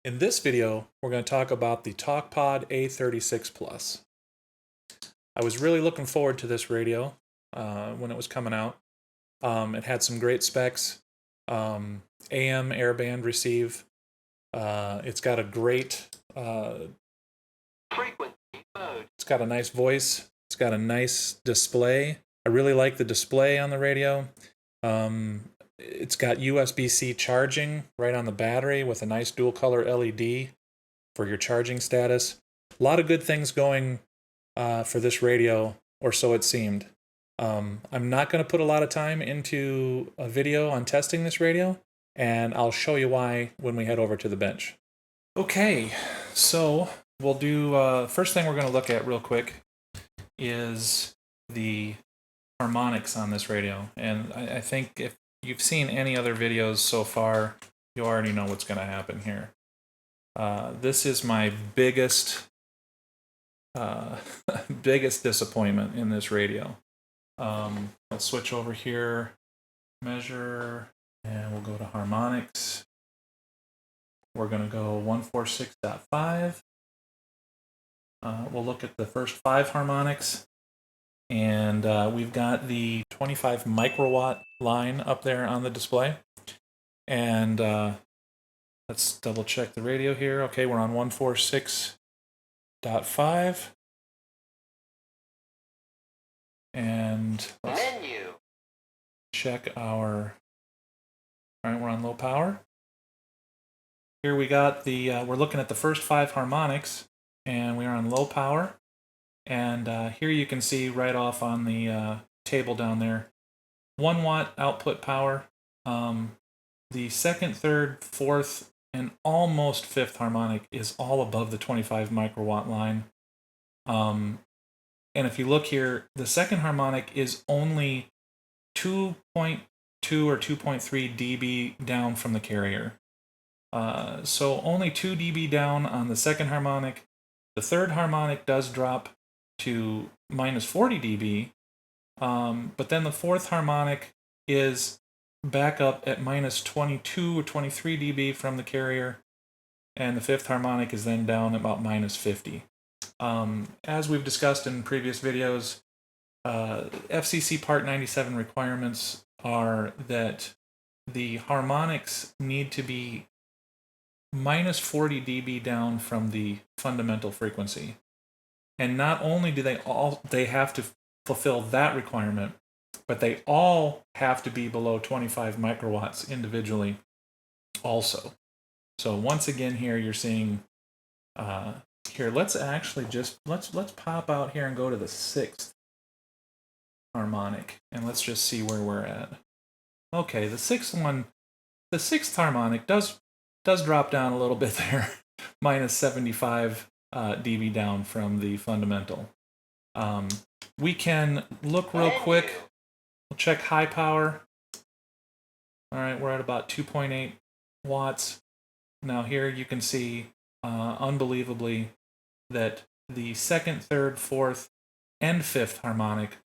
In this video, we're going to talk about the Talkpod A36plus. I was really looking forward to this radio when it was coming out. It had some great specs. AM airband receive. It's got a great frequency mode. It's got a nice voice. It's got a nice display. I really like the display on the radio. It's got USB-C charging right on the battery with a nice dual color LED for your charging status. A lot of good things going for this radio, or so it seemed. I'm not going to put a lot of time into a video on testing this radio, and I'll show you why when we head over to the bench. Okay, so we'll do, first thing we're going to look at real quick is the harmonics on this radio. And I think if you've seen any other videos so far, you already know what's going to happen here. This is my biggest disappointment in this radio. Let's switch over here, measure, and we'll go to harmonics. We're going to go 146.5. We'll look at the first 5 harmonics. And we've got the 25 microwatt line up there on the display. And let's double check the radio here. Okay, we're on 146.5. And let's check our... All right, we're on low power. Here we got the... we're looking at the first 5 harmonics, and we are on low power. And here you can see right off on the table down there, 1 watt output power. The second, third, fourth, and almost 5th harmonic is all above the 25 microwatt line. And if you look here, the second harmonic is only 2.2 or 2.3 dB down from the carrier. So only 2 dB down on the second harmonic. The third harmonic does drop to minus 40 dB, but then the fourth harmonic is back up at minus 22 or 23 dB from the carrier, and the fifth harmonic is then down about minus 50. As we've discussed in previous videos, FCC Part 97 requirements are that the harmonics need to be minus 40 dB down from the fundamental frequency. And not only do they have to fulfill that requirement, but they all have to be below 25 microwatts individually also. So once again here you're seeing, here let's actually just, let's pop out here and go to the 6th harmonic, and let's just see where we're at. Okay, the 6th harmonic does drop down a little bit there, minus 75 dB down from the fundamental. We can look real quick. We'll check high power. All right, we're at about 2.8 watts. Now here you can see, unbelievably, that the second, third, fourth, and 5th harmonic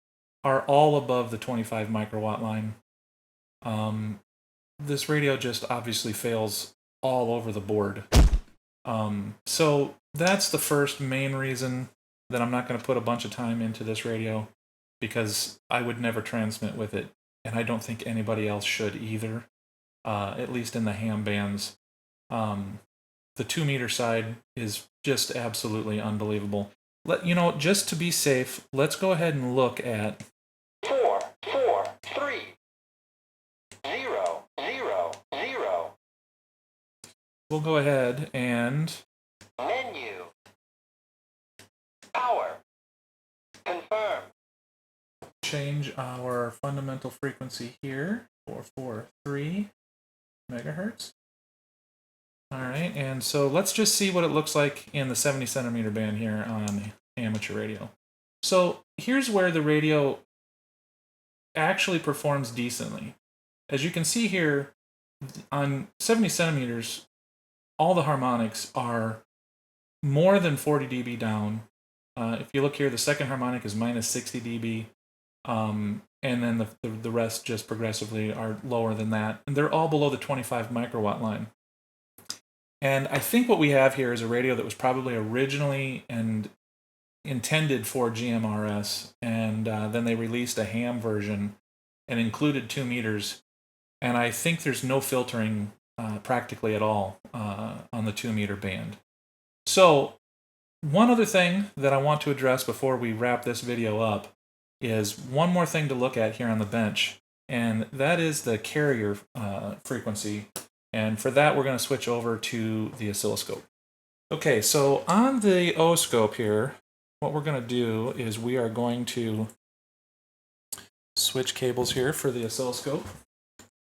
are all above the 25 microwatt line. This radio just obviously fails all over the board. So that's the first main reason that I'm not going to put a bunch of time into this radio, because I would never transmit with it, and I don't think anybody else should either, at least in the ham bands. The 2 meter side is just absolutely unbelievable. Just to be safe, let's go ahead and look at 4, 4, 3, 0, 0, 0. We'll go ahead and Menu. Power. Confirm. change our fundamental frequency here, 443 megahertz. All right, and so let's just see what it looks like in the 70 centimeter band here on amateur radio. So here's where the radio actually performs decently. As you can see here, on 70 centimeters, all the harmonics are more than 40 dB down. If you look here, the second harmonic is minus 60 dB, and then the rest just progressively are lower than that. And they're all below the 25 microwatt line. And I think what we have here is a radio that was probably originally and intended for GMRS, and then they released a ham version and included 2 meters. And I think there's no filtering practically at all on the 2 meter band. So one other thing that I want to address before we wrap this video up is one more thing to look at here on the bench, and that is the carrier frequency. And for that, we're going to switch over to the oscilloscope. Okay, so on the O-scope here, what we're going to do is we are going to switch cables here for the oscilloscope.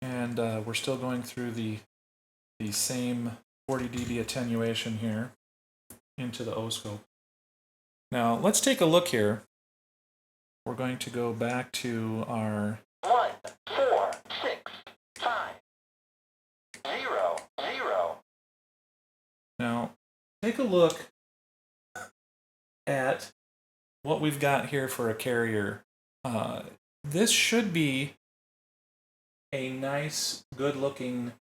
And we're still going through the same 40 dB attenuation here into the O-scope. Now, let's take a look here. We're going to go back to our 1, 4, 6, 5, 0, 0. Now, take a look at what we've got here for a carrier. This should be a nice, good-looking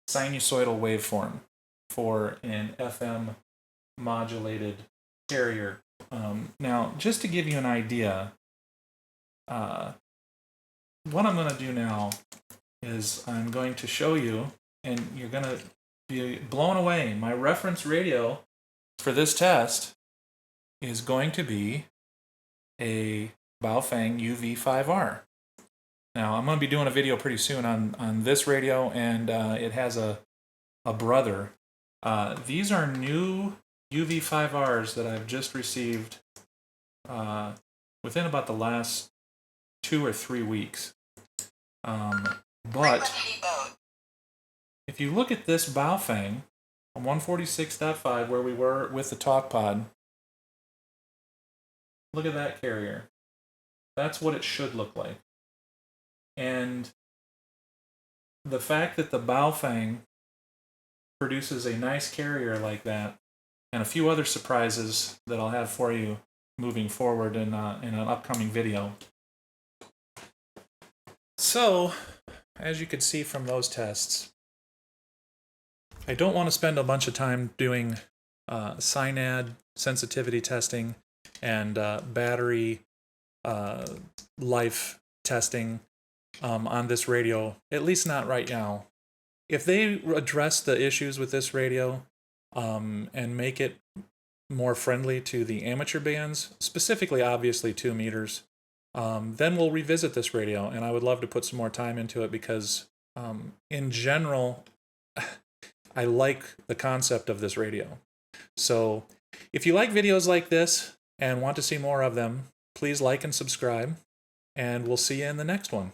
sinusoidal waveform for an FM modulated carrier. Now, just to give you an idea, what I'm going to do now is I'm going to show you, and you're going to be blown away. My reference radio for this test is going to be a Baofeng UV5R. Now, I'm going to be doing a video pretty soon on this radio, and it has a brother. These are new UV5Rs that I've just received within about the last 2 or 3 weeks. But if you look at this Baofeng on 146.5, where we were with the Talkpod, look at that carrier. That's what it should look like. And the fact that the Baofeng produces a nice carrier like that, and a few other surprises that I'll have for you moving forward in an upcoming video. So, as you can see from those tests, I don't want to spend a bunch of time doing SINAD sensitivity testing and battery life testing on this radio, at least not right now. If they address the issues with this radio and make it more friendly to the amateur bands, specifically obviously 2 meters, then we'll revisit this radio, and I would love to put some more time into it because in general, I like the concept of this radio. So if you like videos like this and want to see more of them, please like and subscribe, and we'll see you in the next one.